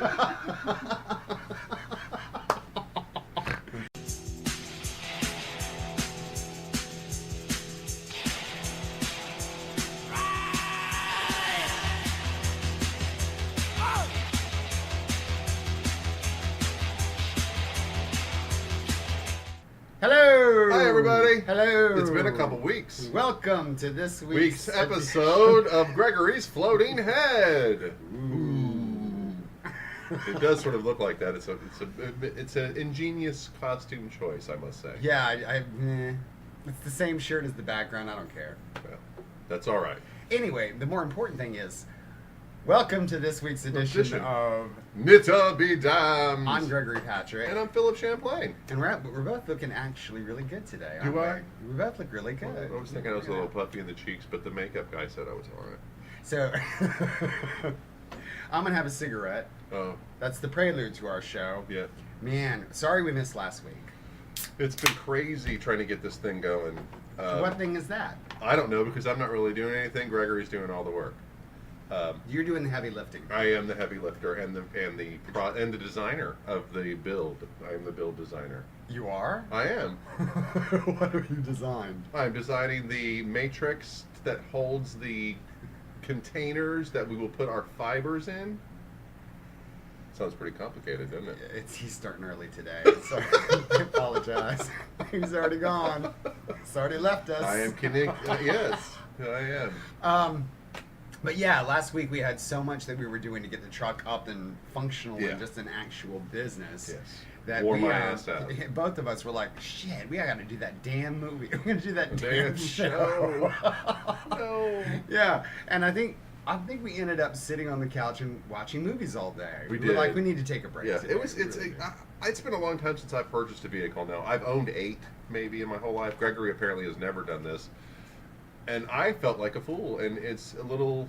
Hello! Hi, everybody. Hello! It's been a couple weeks. Welcome to this week's episode of Gregory's Floating Head. Ooh. It does sort of look like that. It's an ingenious costume choice, I must say. Yeah, it's the same shirt as the background. I don't care. Well, that's all right. Anyway, the more important thing is, welcome to this week's edition of Nita Be Damned. I'm Gregory Patrick. And I'm Philip Champlain. And we're both looking actually really good today, aren't You we? are? We both look really good. I was thinking I was a little puffy in the cheeks, but the makeup guy said I was all right. So, I'm going to have a cigarette. Oh. That's the prelude to our show. Yeah. Man, sorry we missed last week. It's been crazy trying to get this thing going. What thing is that? I don't know, because I'm not really doing anything. Gregory's doing all the work. You're doing the heavy lifting. I am the heavy lifter and the designer of the build. I am the build designer. You are? I am. What have you designed? I'm designing the matrix that holds the containers that we will put our fibers in. Sounds pretty complicated, doesn't it? He's starting early today. Sorry. I apologize. He's already gone. He's already left us. I am kidding. Yes, I am. But yeah, last week we had so much that we were doing to get the truck up and functional Yeah. and just an actual business. Yes. That Wore we, my ass out. Both of us were like, shit, we got to do that damn movie. We're going to do that Damn damn show. No. Yeah, and I think we ended up sitting on the couch and watching movies all day. We were did. like, we need to take a break. Yeah, today. it's been a long time since I've purchased a vehicle now. I've owned 8 maybe in my whole life. Gregory apparently has never done this. And I felt like a fool, and it's a little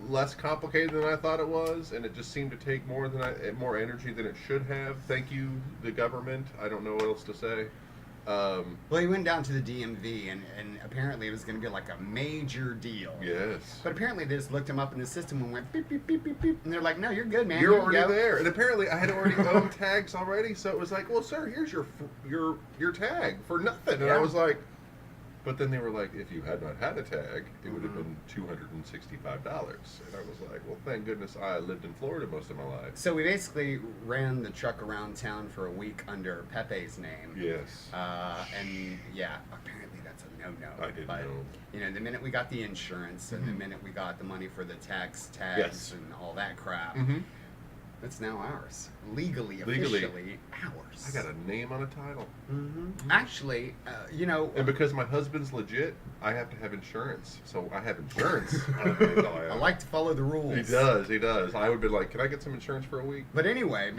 less complicated than I thought it was, and it just seemed to take more energy than it should have. Thank you, the government. I don't know what else to say. Well, he went down to the DMV, and apparently it was going to be like a major deal. Yes. But apparently they just looked him up in the system and went beep, beep, beep, beep, beep. And they're like, no, you're good, man. You're already there. And apparently I had already owned tags already, so it was like, well, sir, here's your tag for nothing. And I was like, but then they were like, if you had not had a tag, it would have been $265. And I was like, well, thank goodness I lived in Florida most of my life. So we basically ran the truck around town for a week under Pepe's name. Yes. And yeah, apparently that's a no-no. I didn't know. You know, the minute we got the insurance and the minute we got the money for the tags and all that crap, it's now ours. Legally, officially ours. I got a name on a title. Actually, you know... And because my husband's legit, I have to have insurance. So I have insurance on a vehicle I I own. like to follow the rules. He does. I would be like, can I get some insurance for a week? But anyway,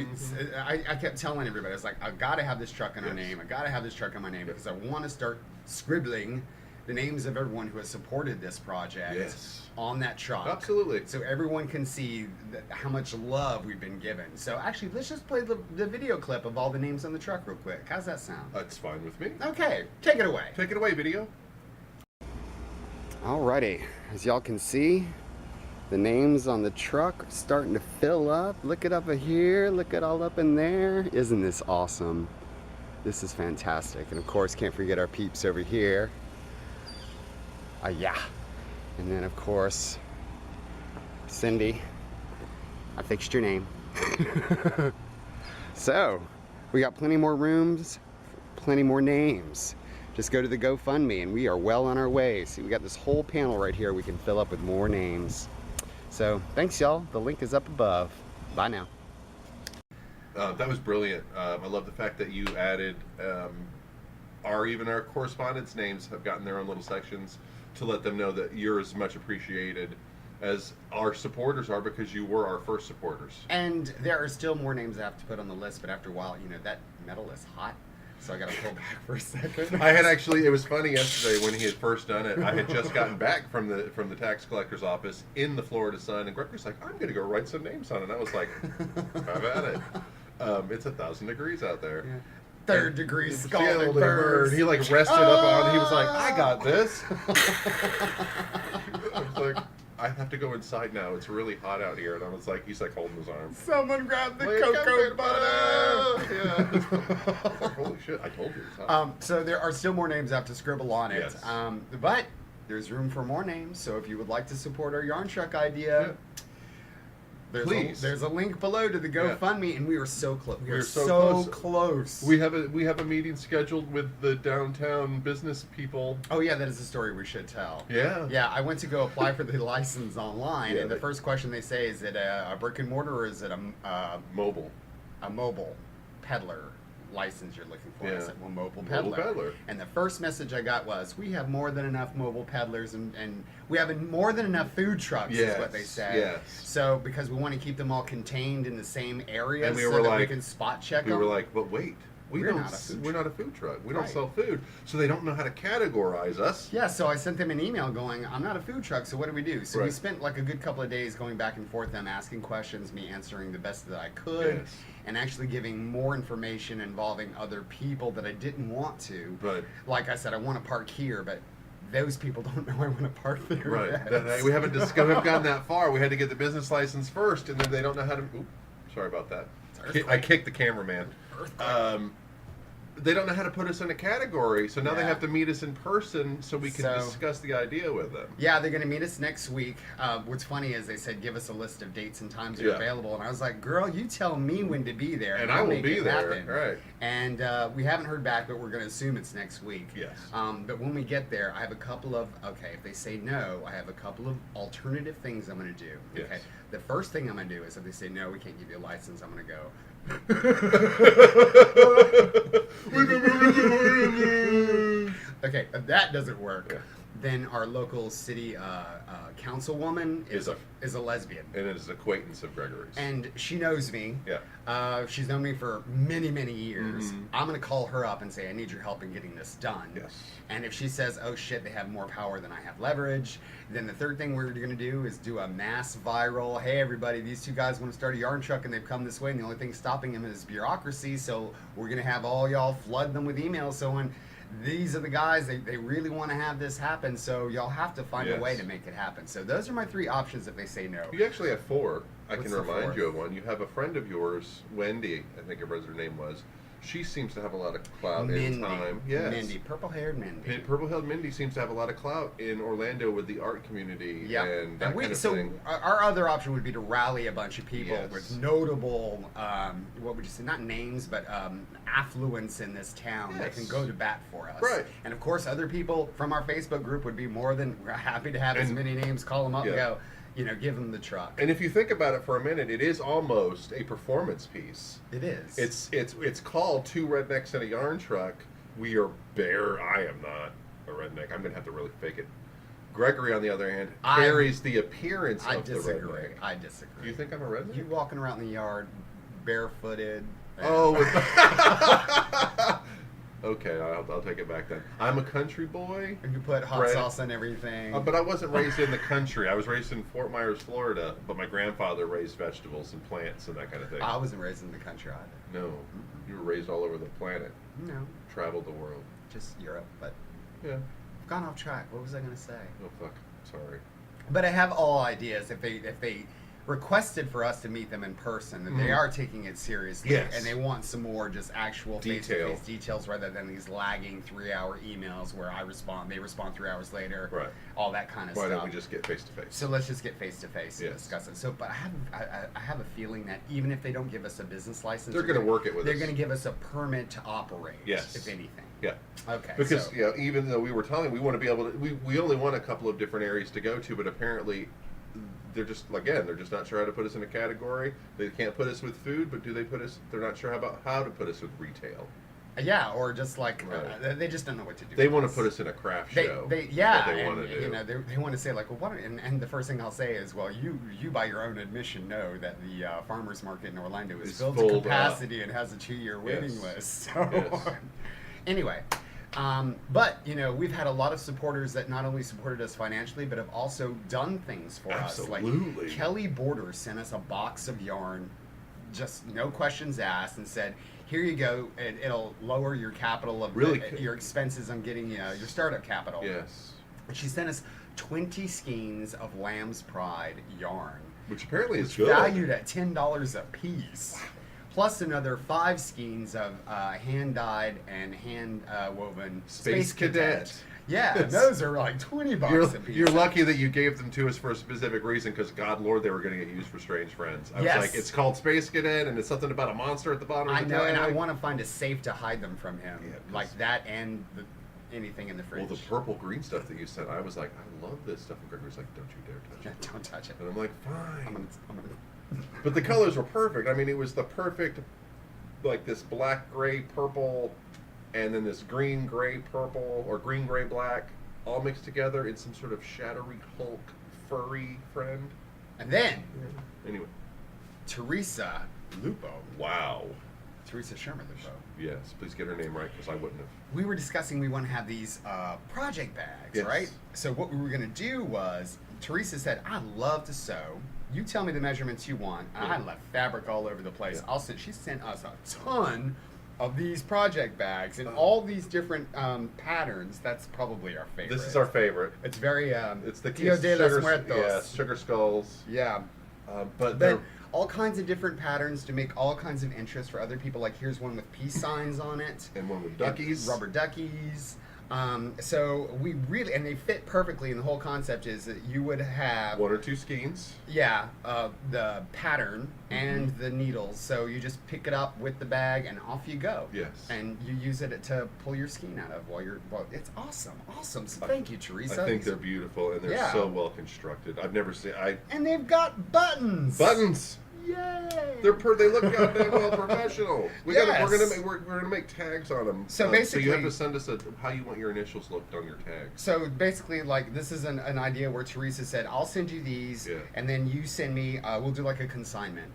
I kept telling everybody, I was like, I've got to have this truck in our name. I've got to have this truck in my name because I want to start scribbling the names of everyone who has supported this project on that truck. Absolutely. So everyone can see how much love we've been given. So actually, let's just play the video clip of all the names on the truck real quick. How's that sound? That's fine with me. Okay, take it away. Take it away, video. Alrighty, as y'all can see, the names on the truck are starting to fill up. Look it up here, look it all up in there. Isn't this awesome? This is fantastic. And of course, can't forget our peeps over here. Yeah. And then of course, Cindy, I fixed your name. So, we got plenty more rooms, plenty more names. Just go to the GoFundMe and we are well on our way. See, we got this whole panel right here we can fill up with more names. So, thanks y'all. The link is up above. Bye now. That was brilliant. I love the fact that you added even our correspondence names have gotten their own little sections to let them know that you're as much appreciated as our supporters are because you were our first supporters. And there are still more names I have to put on the list, but after a while, you know, that metal is hot. So I got to pull back for a second. I had actually, it was funny yesterday when he had first done it. I had just gotten back from the tax collector's office in the Florida sun, and Gregory's like, I'm going to go write some names on it. And I was like, have at it. It's 1,000 degrees out there. Yeah. Third degree scalding bird. He like rested up on it. He was like, I got this. I was like, I have to go inside now. It's really hot out here. And I was like, he's like holding his arm. Someone grab the Like, cocoa butter! butter! Yeah. Holy shit, I told you it's hot. So there are still more names I have to scribble on it. Yes. But there's room for more names. So if you would like to support our yarn truck idea, Please. there's a link below to the GoFundMe, and we are so close. We are so so close. close. We have a meeting scheduled with the downtown business people. Oh yeah, that is a story we should tell. Yeah. Yeah, I went to go apply for the license online, Yeah, and the first question they say, is it a brick and mortar or is it Mobile. a mobile peddler license you're looking for? I Yeah. said, well, mobile Mobile peddler. peddler. And the first message I got was, we have more than enough mobile peddlers, and we have more than enough food trucks, is what they said. Yes. So, because we want to keep them all contained in the same area, And we so were that we like- can spot check We them. were like, but wait, We're not a food we're not a food truck. We don't Right. sell food, so they don't know how to categorize us. Yeah, so I sent them an email going, I'm not a food truck, so what do we do? So we Right. spent like a good couple of days going back and forth, them asking questions, me answering the best that I could, Yes. and actually giving more information involving other people that I didn't want to. Right. Like I said, I want to park here, but those people don't know I want to park there. Right. yet. We haven't gone that far. We had to get the business license first, and then they don't know how to. Oops, sorry about that. Earthquake. I kicked the cameraman. Earthquake. They don't know how to put us in a category, so now they Yeah. have to meet us in person so we can So- discuss the idea with them. Yeah, they're going to meet us next week. What's funny is they said, give us a list of dates and times that are Yeah. available. And I was like, girl, you tell me when to be there. And I'll I will make be it there, happen." right. And we haven't heard back, but we're going to assume it's next week. Yes. But when we get there, I have a couple of, if they say no, I have a couple of alternative things I'm going to do. Yes. Okay. The first thing I'm going to do is if they say no, we can't give you a license, I'm going to go, okay, if that doesn't work, Yeah. then our local city councilwoman is a lesbian. And it is an acquaintance of Gregory's. And she knows me. Yeah. She's known me for many, many years. Mhm. I'm going to call her up and say, I need your help in getting this done. Yes. And if she says, oh shit, they have more power than I have leverage, then the third thing we're going to do is do a mass viral, hey everybody, these two guys want to start a yarn truck and they've come this way and the only thing stopping them is bureaucracy, so we're going to have all y'all flood them with emails saying, these are the guys, they really want to have this happen, so y'all have to find a Yes. way to make it happen. So those are my three options if they say no. You actually have four. I What's can the remind fourth? you of one. You have a friend of yours, Wendy, I think her name was. She seems to have a lot of clout in time. Yes. Mindy, purple-haired Mindy. Purple-haired Mindy seems to have a lot of clout in Orlando with the art community Yeah, and that kind of so thing. our other option would be to rally a bunch of people Yes. with notable, what would you say, not names, but affluence in this town that can Yes. go to bat for us. Right. And of course, other people from our Facebook group would be more than happy to have as And- many names, call them up and Yeah. go, give them the truck. And if you think about it for a minute, it is almost a performance piece. It is. It's called Two Rednecks and a Yarn Truck. We are bare. I am not a redneck. I'm gonna have to really fake it. Gregory, on the other hand, carries the appearance I of the disagree. redneck. I disagree. Do you think I'm a redneck? You walking around in the yard barefooted. Oh, okay. I'll take it back then. I'm a country boy. And you put hot Bread. sauce on everything. But I wasn't raised in the country. I was raised in Fort Myers, Florida. But my grandfather raised vegetables and plants and that kind of thing. I wasn't raised in the country either. No, you were raised all over the planet. No, Traveled the world. just Europe, but Yeah. I've gone off track. What was I going to say? Oh fuck. Sorry. But I have all ideas. If they requested for us to meet them in person, that they are taking it seriously, Yes. and they want some more just actual Detail. face-to-face details rather than these lagging 3-hour emails where I respond, they respond 3 hours later, Right. all that kind of Why stuff. don't we just get face to face? So let's just get face-to-face and Yes. discuss it. So, but I have a feeling that even if they don't give us a business license, They're going to work it with They're us. going to give us a permit to operate, Yes. if anything. Yeah. Okay. Because so, even though we were telling, we want to be able to. We only want a couple of different areas to go to, but apparently, they're just not sure how to put us in a category. They can't put us with food, but do they put us? They're not sure about how to put us with retail. yeah, or just like Right. they just don't know what to do. They with want us. to put us in a craft They, show. they, is yeah, what they and, want to do. they want to say like, well, what? And the first thing I'll say is, well, you by your own admission know that the farmers market in Orlando is It's filled full to up. capacity and has a 2-year waiting Yes. list. So, Yes. anyway, but we've had a lot of supporters that not only supported us financially, but have also done things for us. Absolutely. Like Kelly Borders sent us a box of yarn, just no questions asked, and said, here you go, it'll lower your capital of Really your expenses on getting your startup capital. Yes. And she sent us 20 skeins of lamb's pride yarn, Which apparently is which good. valued at $10 a piece. Plus another 5 skeins of hand-dyed and hand-woven Space Cadet. Yeah, and those are like $20 a piece. You're lucky that you gave them to us for a specific reason, because God Lord, they were going to get used for Strange Friends. I was like, it's called Space Cadet, and it's something about a monster at the bottom of the I know, tag. and I want to find a safe to hide them from him, Yeah, like that and anything in the fridge. Well, the purple green stuff that you sent, I was like, I love this stuff. And Gregory's like, don't you dare touch it. Don't touch it. And I'm like, fine. I'm gonna... But the colors were perfect. I mean, it was the perfect, like this black, gray, purple, and then this green, gray, purple, or green, gray, black, all mixed together in some sort of shadowy Hulk furry friend. And then, Anyway. Teresa Lupo. Wow. Teresa Sherman Lupo. Yes, please get her name right, because I wouldn't have. We were discussing we want to have these project bags, Yes. right? So what we were going to do was, Teresa said, I love to sew. You tell me the measurements you want. Yeah. I left fabric all over the place. Yeah. She sent us a ton of these project bags in all these different patterns. That's probably our favorite. This is our favorite. It's very It's the Dia de los sugar, Muertos. yeah, sugar skulls. Yeah. But But all kinds of different patterns to make all kinds of interest for other people. Like here's one with peace signs on it. and one with duckies. And rubber duckies. So we really, and they fit perfectly. And the whole concept is that you would have, One or two skeins. the pattern and the needles. So you just pick it up with the bag and off you go. Yes. And you use it to pull your skein out of well, it's awesome. So thank you, Teresa. I think they're beautiful, and they're Yeah. so well constructed. I've never seen And they've got buttons. buttons. Yay! They look goddamn well professional. We're Yes. gonna make tags on them. So so you basically- have to send us how you want your initials looked on your tags. So basically, like, this is an idea where Teresa said, I'll send you these, Yeah. and then you send me, we'll do like a consignment.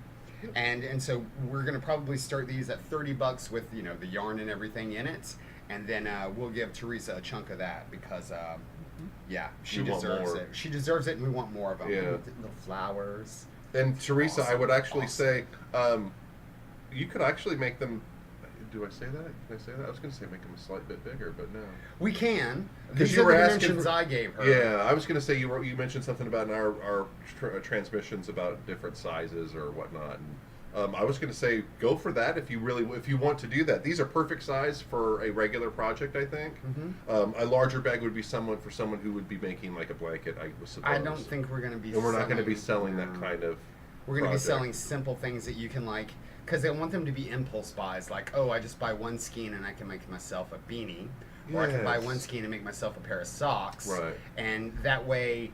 And so we're going to probably start these at $30 with, the yarn and everything in it. And then we'll give Teresa a chunk of that because, she We want deserves more. it. She deserves it, and we want more of them. Yeah. Little flowers. And Teresa, I Awesome. would actually Awesome. say, you could actually make them. Do I say that? Can I say that? I was going to say make them a slight bit bigger, but no. We can. 'Cause These you are were the asking dimensions for- I gave her. Yeah, I was going to say you mentioned something about in our transmissions about different sizes or whatnot. And, I was going to say go for that if you want to do that. These are perfect size for a regular project, I think. Mm-hmm. A larger bag would be for someone who would be making like a blanket, I suppose. I don't think we're going to be And we're not going to be selling that kind of. We're going to be project. selling simple things that you can because I want them to be impulse buys. Like, I just buy one skein and I can make myself a beanie. Or I can buy Yes. one skein and make myself a pair of socks. Right. And that way,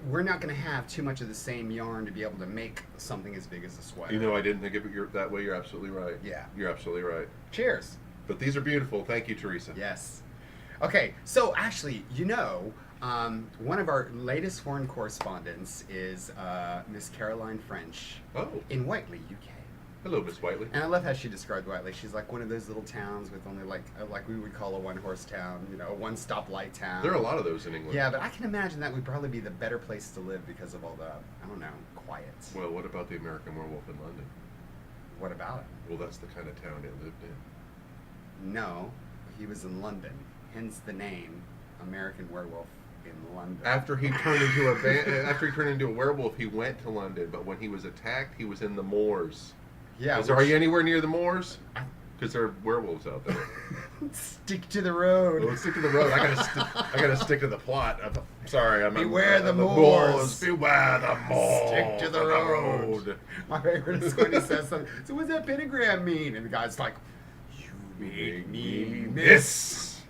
we're not going to have too much of the same yarn to be able to make something as big as a sweater. I didn't think of it that way. You're absolutely right. Yeah. You're absolutely right. Cheers. But these are beautiful. Thank you, Teresa. Yes. Okay, so actually, one of our latest foreign correspondents is Miss Caroline French Oh, in Whiteley, UK. hello, Miss Whiteley. And I love how she described Whiteley. She's like one of those little towns with only like we would call a one-horse town, a one-stoplight town. There are a lot of those in England. Yeah, but I can imagine that would probably be the better place to live because of all the, quiet. Well, what about the American Werewolf in London? What about it? Well, that's the kind of town it lived in. No, he was in London, hence the name American Werewolf in London. After he turned into a werewolf, he went to London. But when he was attacked, he was in the moors. Yeah. Are you anywhere near the moors? Because there are werewolves out there. Stick to the road. Well, let's stick to the road. I gotta stick to the plot. I'm sorry. Beware the moors. moors. Beware the moors. Stick to the road. My favorite is when he says something. So what's that pentagram mean? And the guy's like, you made me miss.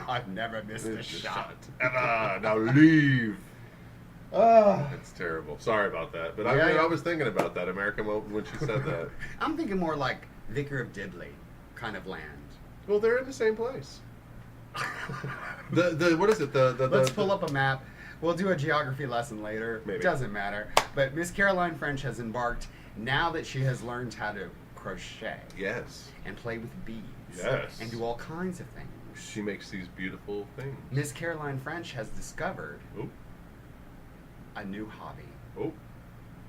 I've never missed a shot. Ever. Now leave. Oh. It's terrible. Sorry about that. But Yeah, I was thinking about that American Werewolf when she said that. I'm thinking more like Vicar of Dibley kind of land. Well, they're in the same place. What is it? Let's pull up a map. We'll do a geography lesson later. Maybe. Doesn't matter. But Miss Caroline French has embarked, now that she has learned how to crochet Yes. and play with beads Yes. and do all kinds of things. She makes these beautiful things. Miss Caroline French has discovered Oh. a new hobby. Oh.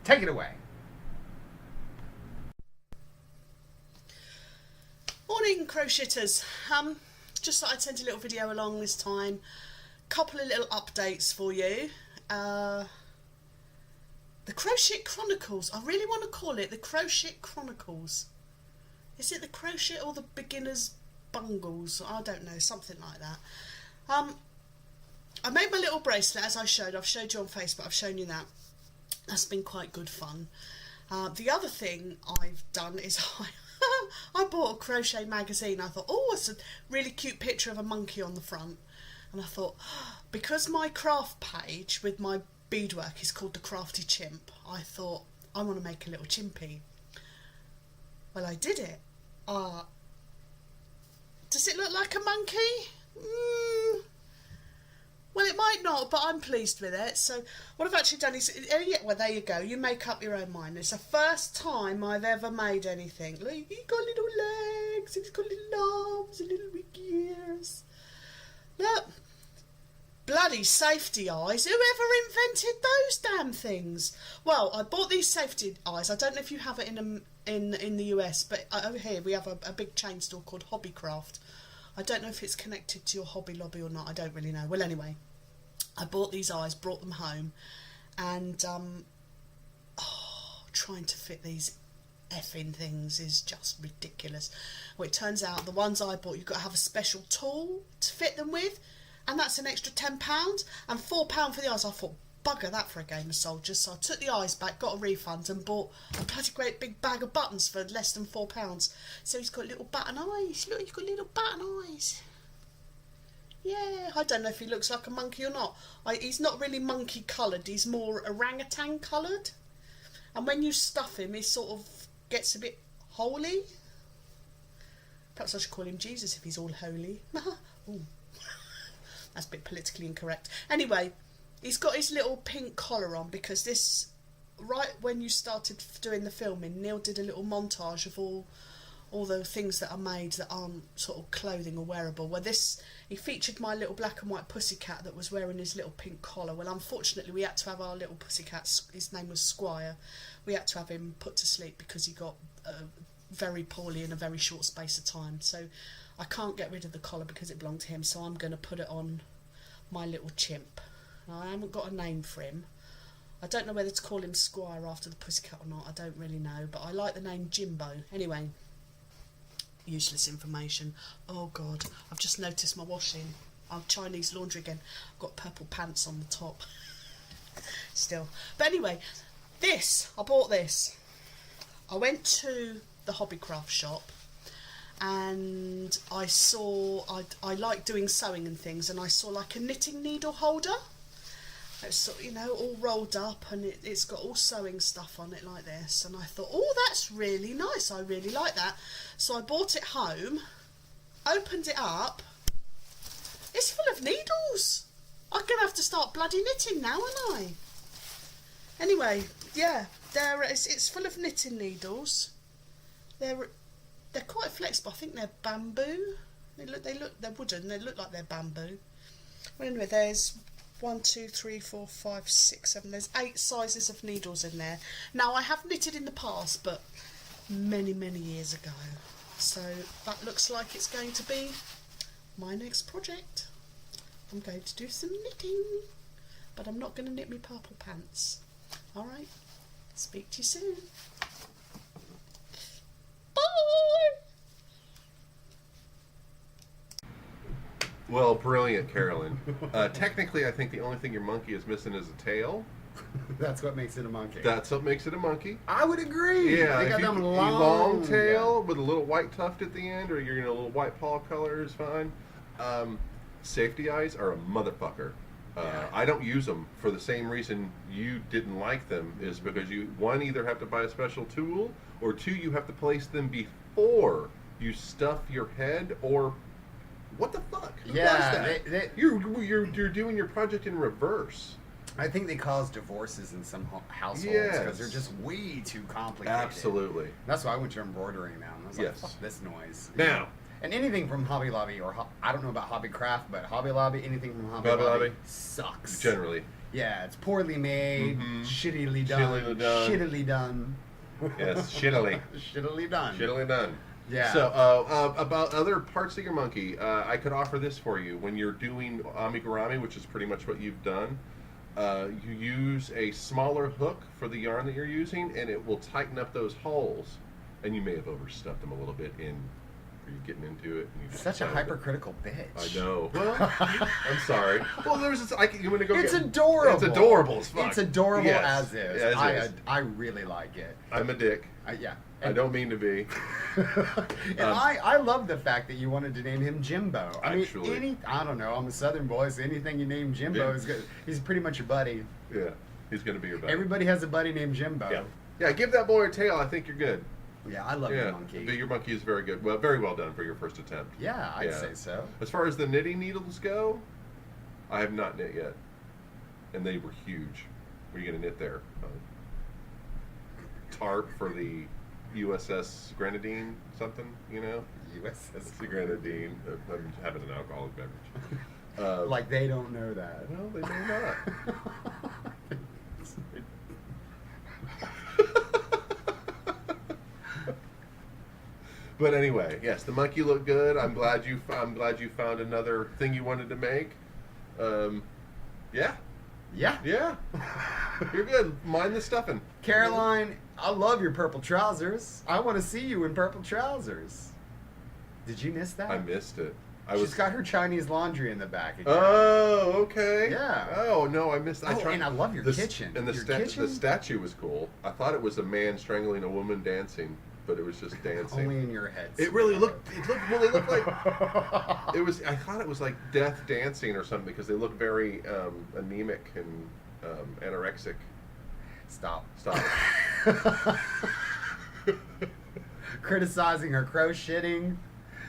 Take it away. Morning, crocheters. Just thought I'd send a little video along this time couple of little updates for you. The Crochet Chronicles. I really want to call it the Crochet Chronicles. Is it the Crochet or the Beginner's Bungles? I don't know, something like that. I made my little bracelet, as I showed. I've showed you on Facebook. I've shown you that. That's been quite good fun. The other thing I've done is I bought a crochet magazine. I thought, oh, it's a really cute picture of a monkey on the front. And I thought, because my craft page with my beadwork is called The Crafty Chimp, I thought, I want to make a little chimpy. Well, I did it. Does it look like a monkey? Well, it might not, but I'm pleased with it. So what I've actually done is, well, there you go. You make up your own mind. It's the first time I've ever made anything. Look, he's got little legs, and he's got little arms, and little big ears. Look, bloody safety eyes. Whoever invented those damn things? Well, I bought these safety eyes. I don't know if you have it in the US, but over here we have a big chain store called Hobbycraft. I don't know if it's connected to your Hobby Lobby or not. I don't really know. Well, anyway, I bought these eyes, brought them home, and trying to fit these effing things is just ridiculous. Well, it turns out the ones I bought, you've got to have a special tool to fit them with, and that's an extra £10, and £4 for the eyes. I thought, bugger that for a game of soldiers. So I took the eyes back, got a refund, and bought a bloody great big bag of buttons for less than £4. So he's got little button eyes. Look, he's got little button eyes. Yeah, I don't know if he looks like a monkey or not. He's not really monkey coloured. He's more orangutan coloured. And when you stuff him, he sort of gets a bit holy. Perhaps I should call him Jesus if he's all holy. Ooh. That's a bit politically incorrect. Anyway, he's got his little pink collar on because this, right when you started doing the filming, Neil did a little montage of all the things that are made that aren't sort of clothing or wearable. Well, he featured my little black and white pussycat that was wearing his little pink collar. Well, unfortunately, we had to have our little pussycat, his name was Squire, we had to have him put to sleep because he got very poorly in a very short space of time. So I can't get rid of the collar because it belonged to him, so I'm going to put it on my little chimp. Now, I haven't got a name for him. I don't know whether to call him Squire after the pussycat or not. I don't really know, but I like the name Jimbo. Anyway, useless information. Oh God, I've just noticed my washing. I'm Chinese laundry again. I've got purple pants on the top. Still. But anyway, I bought this. I went to the Hobbycraft shop and I saw, I like doing sewing and things, and I saw like a knitting needle holder. It's sort of, you know, all rolled up, and it's got all sewing stuff on it like this, and I thought, oh, that's really nice, I really like that. So I bought it home, opened it up, it's full of needles. I'm going to have to start bloody knitting now, aren't I? Anyway, yeah, it's full of knitting needles. They're quite flexible. I think they're bamboo. They're wooden. They look like they're bamboo. Well, anyway, there's 1, 2, 3, 4, 5, 6, 7. There's 8 sizes of needles in there. Now, I have knitted in the past, but many, many years ago. So that looks like it's going to be my next project. I'm going to do some knitting, but I'm not going to knit me purple pants. All right. Speak to you soon. Bye. Well, brilliant, Carolyn. Technically, I think the only thing your monkey is missing is a tail. That's what makes it a monkey. That's what makes it a monkey. I would agree. Yeah, they got them long tail with a little white tuft at the end, or you're in a little white paw color is fine. Safety eyes are a motherfucker. I don't use them for the same reason you didn't like them, is because you, one, either have to buy a special tool, or two, you have to place them before you stuff your head, or what the fuck? Who does that? You're doing your project in reverse. I think they cause divorces in some households because they're just way too complicated. Absolutely. That's why I went to embroidering now. I was like, fuck this noise. Now. And anything from Hobby Lobby, or I don't know about Hobbycraft, but Hobby Lobby, anything from Hobby Lobby sucks. Generally. Yeah, it's poorly made, shittily done. Shittily done. Shittily done. Yes, shittily. Shittily done. Shittily done. Yeah. So, about other parts of your monkey, I could offer this for you. When you're doing amigurumi, which is pretty much what you've done, you use a smaller hook for the yarn that you're using, and it will tighten up those holes. And you may have overstuffed them a little bit in. Are you getting into it? And you just Such a decided- hypercritical bitch. I know. Well, I'm sorry. Well, there's this. You want to go? It's get, adorable. It's adorable as fuck. It's adorable Yes. as is. As is. I really like it. I'm a dick. Yeah. I don't mean to be. And I love the fact that you wanted to name him Jimbo. I Actually. mean, I don't know. I'm a Southern boy, so anything you name Jimbo Yeah. is good. He's pretty much your buddy. Yeah, he's gonna be your buddy. Everybody has a buddy named Jimbo. Yeah. Yeah, give that boy a tail. I think you're good. Yeah, I love Yeah, your monkey. your monkey is very good. Well, very well done for your first attempt. Yeah, I'd Yeah. say so. As far as the knitting needles go, I have not knit yet, and they were huge. What are you gonna knit there? Tarp for the USS Grenadine, something, you know? USS It's the Grenadine. I'm having an alcoholic beverage. Like they don't know that. Well, they may not. But anyway, yes, the monkey looked good. I'm glad you found another thing you wanted to make. Yeah, Yeah. yeah, you're good. Mind the stuffing. Caroline, I love your purple trousers. I want to see you in purple trousers. Did you miss that? I missed it. She's got her Chinese laundry in the back again. Oh, okay. Yeah. Oh no, I missed. Oh, and I love your kitchen. And the Your the kitchen? statue was cool. I thought it was a man strangling a woman dancing, but it was just dancing. Only in your head. It really looked. It looked like it was. I thought it was like death dancing or something because they look very anemic and anorexic. Stop. Stop. Criticizing her crocheting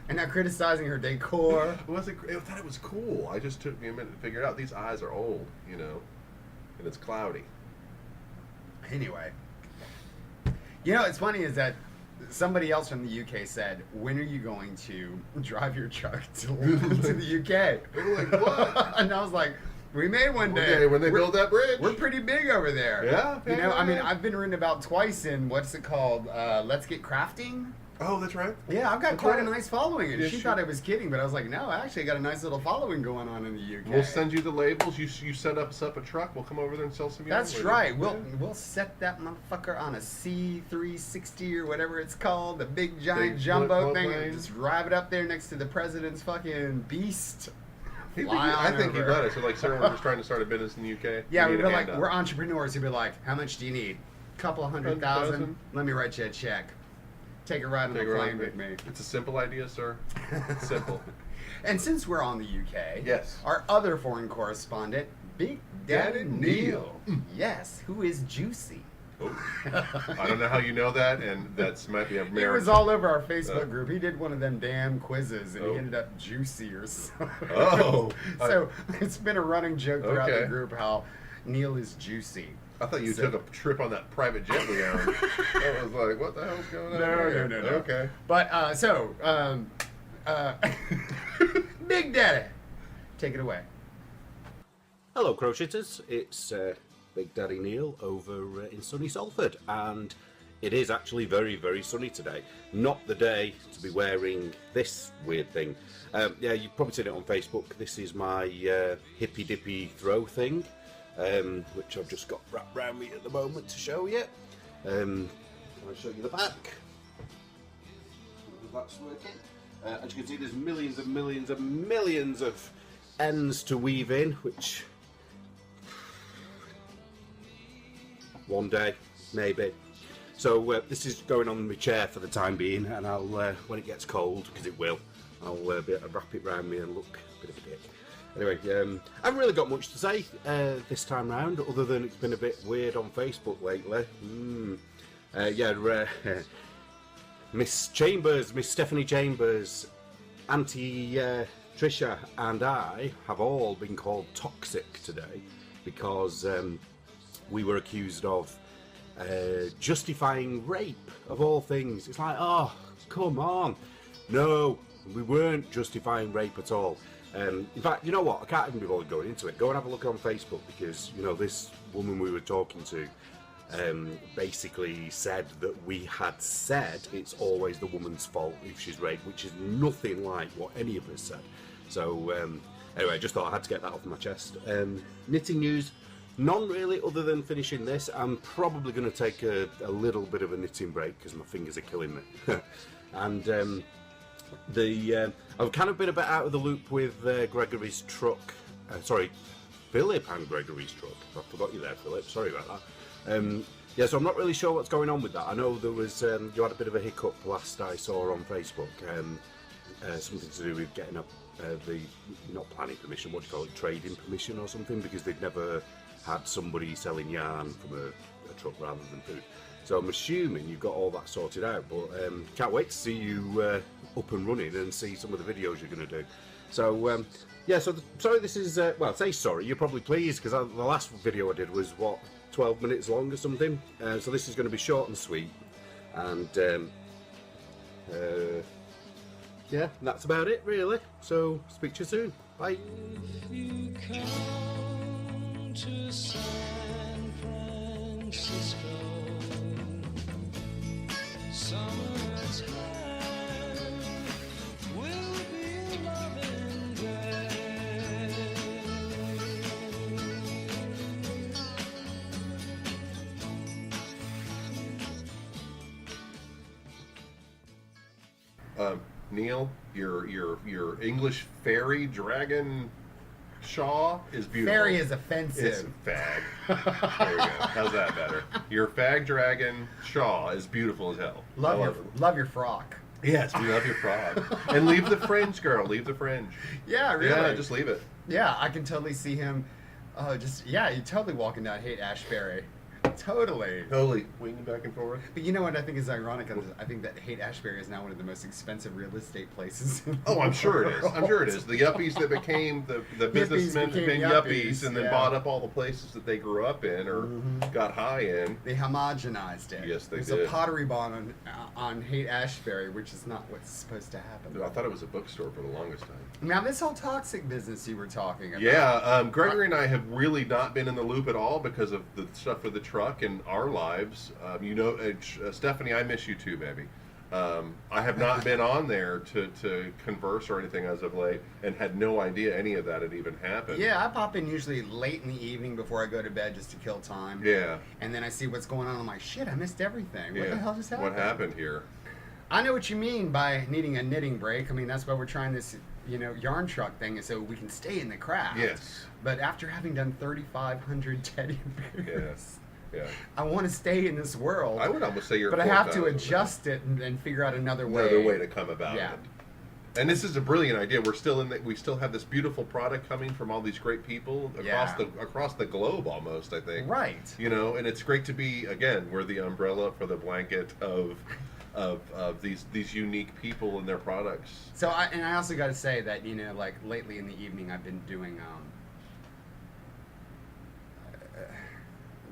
and not criticizing her decor. I thought it was cool. I just took me a minute to figure it out. These eyes are old, you know, and it's cloudy. Anyway. You know, what's funny is that somebody else from the UK said, when are you going to drive your truck to the UK? They were like, what? And I was like, we may one day. Okay, when they build that bridge. We're pretty big over there. Yeah, You know, yeah, I mean, yeah. I've been written about twice in, what's it called? Let's Get Crafting. Oh, that's right. Yeah, I've got That's quite right. a nice following. And Yes, she you- thought I was kidding, but I was like, no, I actually got a nice little following going on in the UK. We'll send you the labels. You set us up a truck. We'll come over there and sell some. yarn That's with you. right. Yeah. We'll set that motherfucker on a C360 or whatever it's called, the big giant Big jumbo float thing, plane. and just drive it up there next to the president's fucking beast. I think he over. let us. So like, Sarah was just trying to start a business in the UK. Yeah, We we'd need be a like, hand up. we're entrepreneurs. He'd be like, how much do you need? Couple 100,000. Let me write you a check. Take a ride on the Take a ride plane with with me. It's a simple idea, sir. It's simple. And since we're on the UK, Yes. our other foreign correspondent, Big Daddy Daddy Neil. Neil. Yes, who is juicy. Oh. I don't know how you know that, and that's might be a It marriage. was all over our Facebook Uh. group. He did one of them damn quizzes, and Oh. he ended up juicy or something. Oh. So it's been a running joke throughout the Okay. group how Neil is juicy. I thought you So- took a trip on that private jet we own. I was like, what the hell's going on? here? No. Okay. But Big Daddy, take it away. Hello crochets, it's Big Daddy Neil over in sunny Salford, and it is actually very, very sunny today. Not the day to be wearing this weird thing. Yeah, you've probably seen it on Facebook. This is my hippy dippy throw thing, which I've just got wrapped around me at the moment to show you. I'll show you the back. That's working. As you can see, there's millions and millions and millions of ends to weave in, which one day, maybe. So this is going on my chair for the time being, and I'll, when it gets cold, because it will, I'll be able to wrap it around me and look a bit of a dick. Anyway, I haven't really got much to say this time round, other than it's been a bit weird on Facebook lately. Miss Stephanie Chambers, Auntie Trisha and I have all been called toxic today because we were accused of justifying rape, of all things. It's like, oh, come on. No, we weren't justifying rape at all. In fact, you know what? I can't even be bothered going into it. Go and have a look on Facebook because, you know, this woman we were talking to basically said that we had said it's always the woman's fault if she's raped, which is nothing like what any of us said. So anyway, I just thought I had to get that off my chest. Knitting news, none really, other than finishing this. I'm probably going to take a little bit of a knitting break because my fingers are killing me. And I've kind of been a bit out of the loop with Gregory's truck. Sorry, Philip and Gregory's truck. I forgot you there, Philip. Sorry about that. Yeah, so I'm not really sure what's going on with that. I know there was you had a bit of a hiccup last I saw on Facebook. Something to do with getting up the not planning permission. What do you call it? Trading permission or something, because they'd never had somebody selling yarn from a truck rather than food. So I'm assuming you've got all that sorted out, but can't wait to see you up and running and see some of the videos you're going to do. So yeah, so sorry this is, well, say sorry, you're probably pleased because the last video I did was, what, 12 minutes long or something? So this is going to be short and sweet, and yeah, that's about it really. So speak to you soon. Bye. If you come to San Francisco, summertime will be loving day. Neil, your English fairy dragon shawl is beautiful. Fairy is offensive. It's fag. There you go. How's that better? Your fag dragon shawl is beautiful as hell. Love your frock. Yes, we love your frog. And leave the fringe, girl. Leave the fringe. Yeah, really. Yeah, just leave it. Yeah, I can totally see him. Yeah, you're totally walking down Haight Ashbury. Totally. Totally. Winging back and forth. But you know what I think is ironic? I think that Haight Ashbury is now one of the most expensive real estate places. Oh, I'm sure it is. I'm sure it is. The yuppies that became the businessmen became yuppies and then bought up all the places that they grew up in or got high in. They homogenized it. Yes, they There's did. a pottery barn on Haight Ashbury, which is not what's supposed to happen. I thought it was a bookstore for the longest time. Now, this whole toxic business you were talking about. Yeah, Gregory and I have really not been in the loop at all because of the stuff with the truck and our lives. You know, Stephanie, I miss you too, baby. I have not been on there to converse or anything as of late and had no idea any of that had even happened. Yeah, I pop in usually late in the evening before I go to bed just to kill time. Yeah. And then I see what's going on. I'm like, shit, I missed everything. What Yeah. the hell just happened? What happened here? I know what you mean by needing a knitting break. I mean, that's why we're trying this, yarn truck thing, so we can stay in the craft. Yes. But after having done 3,500 teddy bears, Yeah. I want to stay in this world. I would almost say you're. But I have to 4,000. adjust it and figure out another way. Another way to come about Yeah. it. And this is a brilliant idea. We're still we still have this beautiful product coming from all these great people across the globe almost, I think. Right. And it's great to be, again, we're the umbrella for the blanket of these unique people and their products. So I also got to say that like lately in the evening I've been doing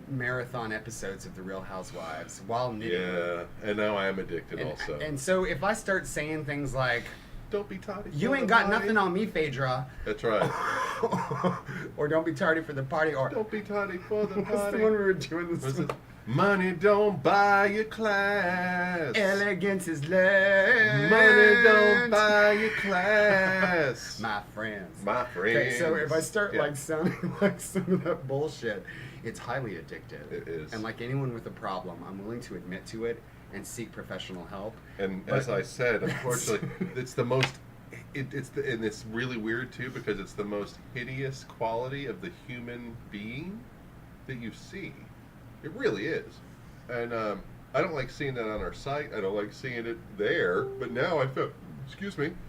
marathon episodes of The Real Housewives while knitting. Yeah, and now I am addicted also. And so if I start saying things like, don't be tardy. "You ain't got nothing on me, Phaedra," That's right. or "Don't be tardy for the party," or Don't be tardy for the what's the party. one we were doing this Was it? one? Money don't buy your class. Elegance is learned. Money don't buy your class. My friends. My friends. Okay, so if I start Yeah. like sounding like some of that bullshit, it's highly addictive. It is. And like anyone with a problem, I'm willing to admit to it and seek professional help. And But as I said, unfortunately, it's the most. And it's really weird too because it's the most hideous quality of the human being that you see. It really is. And I don't like seeing that on our site. I don't like seeing it there. But now I found,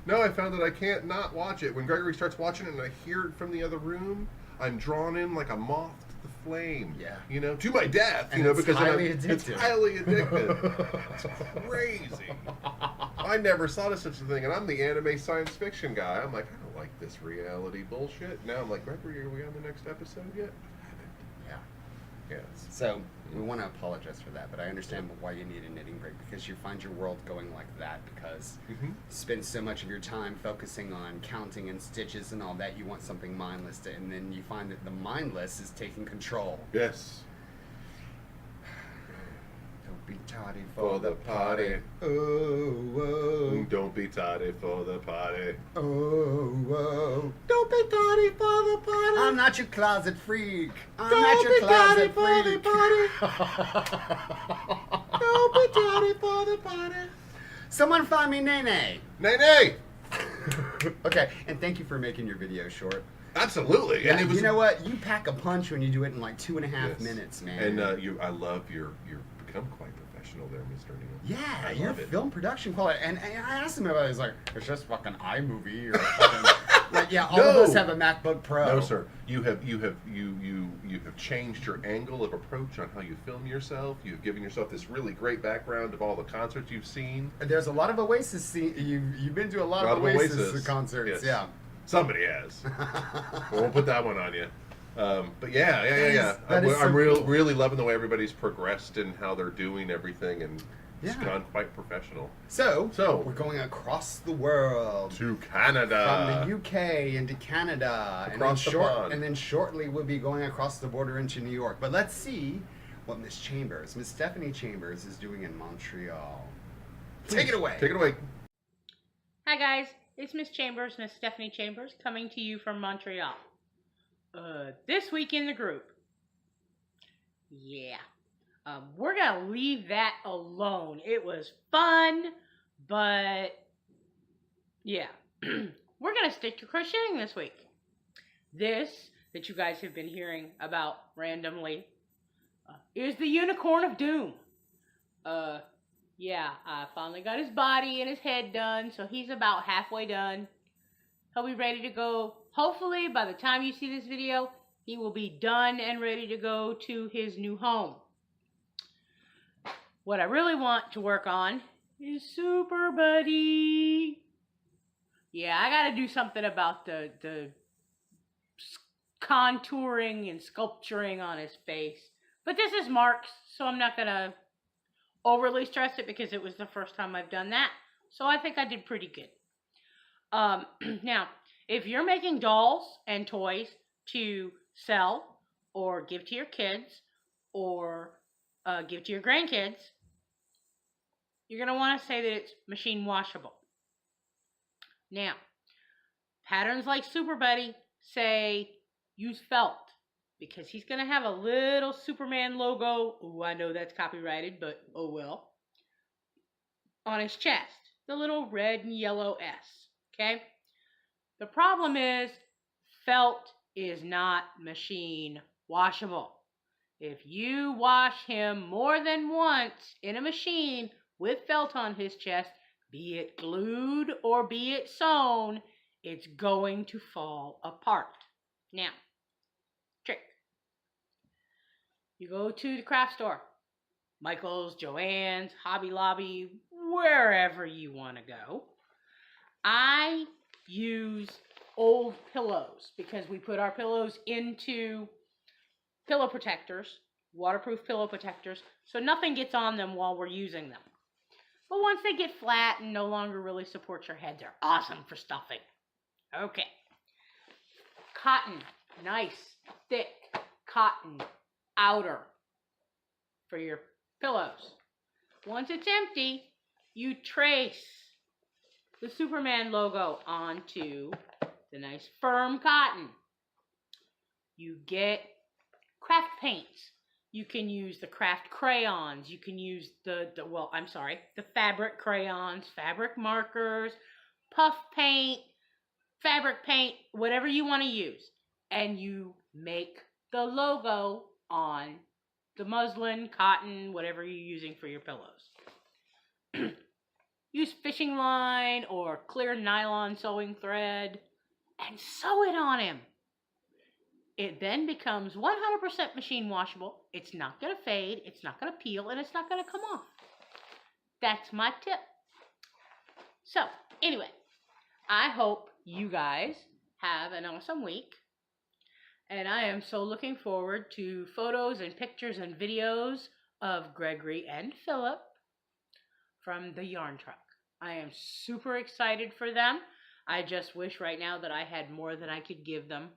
now I found that I can't not watch it. When Gregory starts watching it and I hear it from the other room, I'm drawn in like a moth to the flame. Yeah. To my death. And it's because highly it's addictive. highly addictive. It's crazy. I never saw such a thing, and I'm the anime science fiction guy. I'm like, I don't like this reality bullshit. Now I'm like, Gregory, are we on the next episode yet? Yeah. Yes. So we want to apologize for that, but I understand why you need a knitting break, because you find your world going like that because you spend so much of your time focusing on counting and stitches and all that. You want something mindless, and then you find that the mindless is taking control. Yes. be tardy For the party. Oh, Don't be tardy for the party. oh. Don't be tardy for the party. I'm not your closet freak. I'm Don't not your be tardy closet for the freak. Don't be tardy for the party. Someone find me Nene. Nay, nay. Okay, and thank you for making your video short. Absolutely. Yeah, And it was, you know what? You pack a punch when you do it in like 2.5 Yes. minutes, man. And I love you've become quite professional there, Mr. Neal. yeah, I your love it. film production quality. And I asked him about it. He's like, it's just fucking iMovie or fucking. Like, yeah, all of No. us have a MacBook Pro. No, sir. You have changed your angle of approach on how you film yourself. You've given yourself this really great background of all the concerts you've seen. There's a lot of Oasis. You've been to a lot of Oasis concerts. Yes. Yeah. Somebody has. We'll put that one on you. But yeah. That is so I'm cool. really loving the way everybody's progressed and how they're doing everything, and it's Yeah. gone quite professional. So So- we're going across the world. To Canada. From the UK into Canada, Across the pond. and then shortly we'll be going across the border into New York. But let's see what Miss Stephanie Chambers, is doing in Montreal. Take it away. Take it away. Hi guys, it's Miss Stephanie Chambers, coming to you from Montreal. This week in the group. Yeah. We're gonna leave that alone. It was fun, but yeah. We're gonna stick to crocheting this week. This, that you guys have been hearing about randomly, is the Unicorn of Doom. Yeah, I finally got his body and his head done, so he's about halfway done. He'll be ready to go. Hopefully, by the time you see this video, he will be done and ready to go to his new home. What I really want to work on is Super Buddy. Yeah, I gotta do something about the contouring and sculpturing on his face. But this is Mark's, so I'm not gonna overly stress it because it was the first time I've done that. So I think I did pretty good. Now, if you're making dolls and toys to sell or give to your kids or give to your grandkids, you're going to want to say that it's machine washable. Now, patterns like Super Buddy say use felt, because he's going to have a little Superman logo. Oh, I know that's copyrighted, but oh well. On his chest, the little red and yellow S, okay? The problem is felt is not machine washable. If you wash him more than once in a machine with felt on his chest, be it glued or be it sewn, it's going to fall apart. Now, trick. You go to the craft store, Michael's, Joann's, Hobby Lobby, wherever you want to go. I use old pillows because we put our pillows into pillow protectors, waterproof pillow protectors, so nothing gets on them while we're using them. But once they get flat and no longer really support your head, they're awesome for stuffing. Okay. Cotton, nice, thick cotton outer for your pillows. Once it's empty, you trace the Superman logo onto the nice firm cotton. You get craft paints. You can use the craft crayons. You can use the fabric crayons, fabric markers, puff paint, fabric paint, whatever you want to use. And you make the logo on the muslin, cotton, whatever you're using for your pillows. Use fishing line or clear nylon sewing thread and sew it on him. It then becomes 100% machine washable. It's not going to fade, it's not going to peel, and it's not going to come off. That's my tip. So, anyway, I hope you guys have an awesome week. And I am so looking forward to photos and pictures and videos of Gregory and Philip from the yarn truck. I am super excited for them. I just wish right now that I had more than I could give them.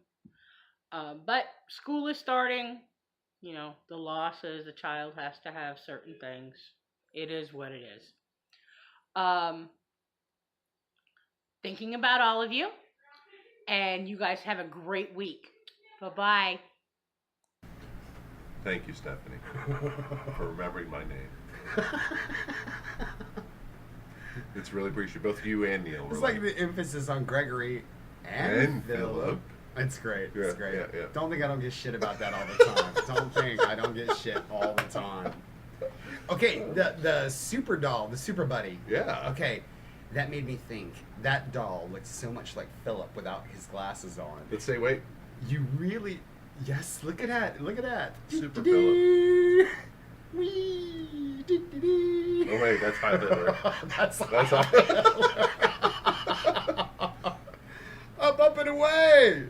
But school is starting. You know, the law says the child has to have certain things. It is what it is. Thinking about all of you, and you guys have a great week. Bye-bye. Thank you, Stephanie, for remembering my name. It's really appreciated. Both you and Neil were It's like the emphasis on Gregory and Philip. It's great. It's great. Yeah. Don't think I don't get shit about that all the time. Don't think I don't get shit all the time. Okay, the super doll, the super buddy. Yeah. Okay, that made me think. That doll looks so much like Philip without his glasses on. Let's say, wait. You really, yes. Look at that. Look at that. Super Philip. Oh wait, that's High Hitler. That's High Hitler. Up and away.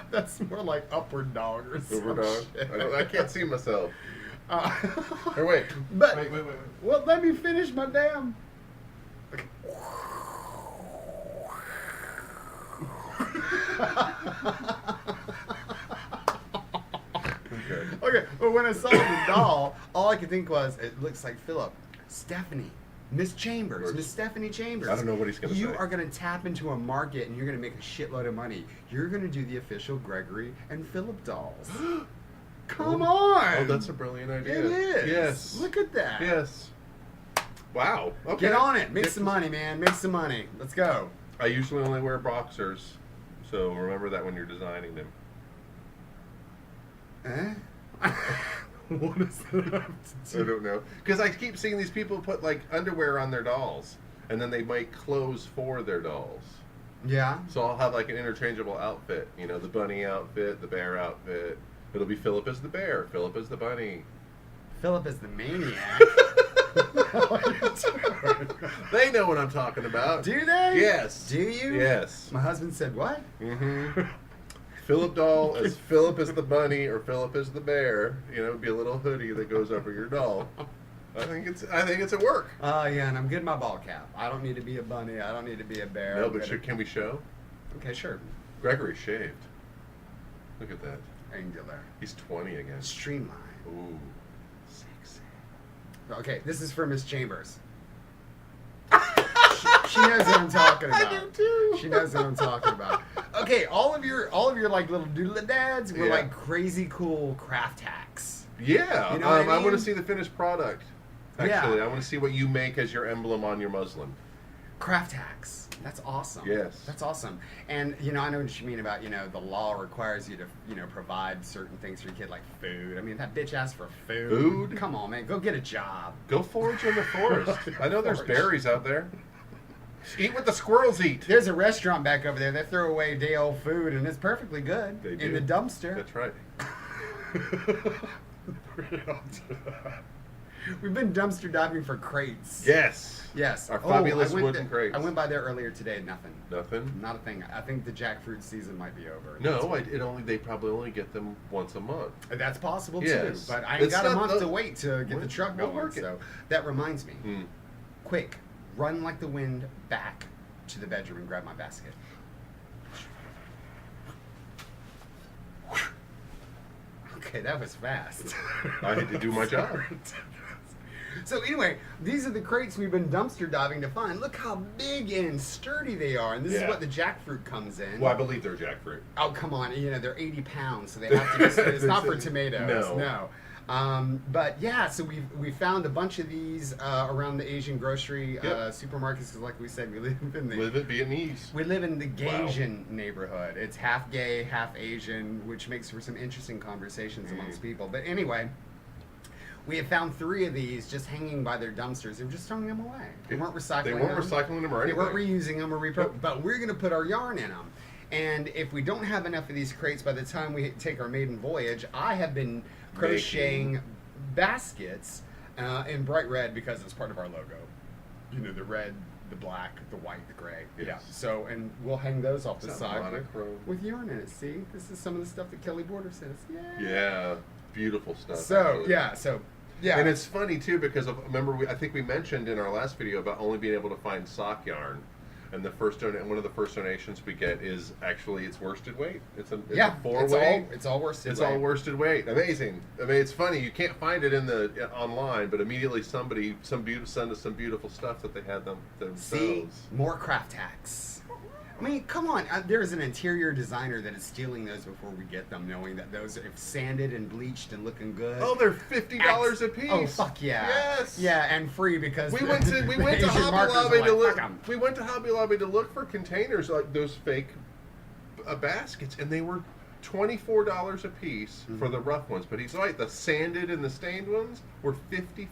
That's more like upward dog or something. Super dog. I can't see myself. Or wait. But Wait. well, let me finish my damn. Okay. Okay, but when I saw the doll, all I could think was, it looks like Philip. Stephanie. Miss Chambers. Miss Stephanie Chambers. I don't know what he's going to say. You are going to tap into a market and you're going to make a shitload of money. You're going to do the official Gregory and Philip dolls. Come on! Oh, that's a brilliant idea. It is. Yes. Look at that. Yes. Wow. Okay. Get on it. Make some money, man. Make some money. Let's go. I usually only wear boxers, so remember that when you're designing them. Eh? What does that have to do? I don't know. Because I keep seeing these people put like underwear on their dolls, and then they make clothes for their dolls. Yeah. So I'll have like an interchangeable outfit. You know, the bunny outfit, the bear outfit. It'll be Philip as the bear, Philip as the bunny. Philip is the maniac. They know what I'm talking about. Do they? Yes. Do you? Yes. My husband said what? Mm-hmm. Philip doll as Philip as the bunny or Philip as the bear. You know, it'd be a little hoodie that goes over your doll. I think it's at work. Yeah, and I'm good in my ball cap. I don't need to be a bunny. I don't need to be a bear. No, I'm but good can we show? Okay, sure. Gregory shaved. Look at that. Angular. He's 20 again. Streamline. Ooh. Sexy. Okay, this is for Miss Chambers. She knows what I'm talking about. I do too. She knows what I'm talking about. Okay, all of your like little doodle dads were Yeah. like crazy cool craft hacks. Yeah. You know what I I want mean? to see the finished product. Actually, Yeah. I want to see what you make as your emblem on your muslin. Craft hacks. That's awesome. Yes. That's awesome. And, you know, I know what you mean about, you know, the law requires you to, you know, provide certain things for your kid, like food. I mean, that bitch asked for food. Food? Come on, man. Go get a job. Go forage in the forest. I know there's Forage. berries out there. Eat what the squirrels eat. There's a restaurant back over there. They throw away day-old food, and it's perfectly good. They In do. the dumpster. That's right. We've been dumpster diving for crates. Yes. Yes. Our fabulous I went wooden there- crates. I went by there earlier today. Nothing. Nothing? Not a thing. I think the jackfruit season might be over. No, they probably only get them once a month. That's possible Yes. too. But I ain't It's got a not month the- to wait to get the truck we'll going. work it. So that reminds me. Hmm. Quick, run like the wind back to the bedroom and grab my basket. Okay, that was fast. I had to do my job. So anyway, these are the crates we've been dumpster diving to find. Look how big and sturdy they are. And this is Yeah. what the jackfruit comes in. Well, I believe they're jackfruit. Oh, come on. You know, they're 80 pounds, so they have to just, it's not for tomatoes. No. But yeah, so we found a bunch of these around the Asian grocery Yep. supermarkets, because like we said, we live in the... Live it Vietnamese. We live in the Gaysian neighborhood. It's half gay, half Asian, which makes for some interesting conversations amongst people. But anyway, we have found 3 of these just hanging by their dumpsters. They were just throwing them away. They weren't recycling They weren't them. recycling them or They anything. weren't reusing them or but we're going to put our yarn in them. And if we don't have enough of these crates by the time we take our maiden voyage, I have been crocheting baskets in bright red because it's part of our logo. You know, the red, the black, the white, the gray. Yes. Yeah. So, and we'll hang those off the Sounds side monochrome. with yarn in it. See, this is some of the stuff that Kelly Border says. Yay. Yeah, beautiful stuff. So, actually. yeah. And it's funny too because remember I think we mentioned in our last video about only being able to find sock yarn. And one of the first donations we get is actually it's worsted weight. It's a four it's weight. it's all worsted. It's all worsted weight. Amazing. I mean, it's funny. You can't find it in the online, but immediately send us some beautiful stuff that they had themselves. See, more craft hacks. I mean, come on. There's an interior designer that is stealing those before we get them, knowing that those are sanded and bleached and looking good. Oh, they're $50 a piece. Oh, fuck yeah. Yes. Yeah, and free because We went to Hobby Lobby to look. We went to Hobby Lobby to look for containers like those fake baskets, and they were $24 a piece for the rough ones. But he's right. The sanded and the stained ones were $35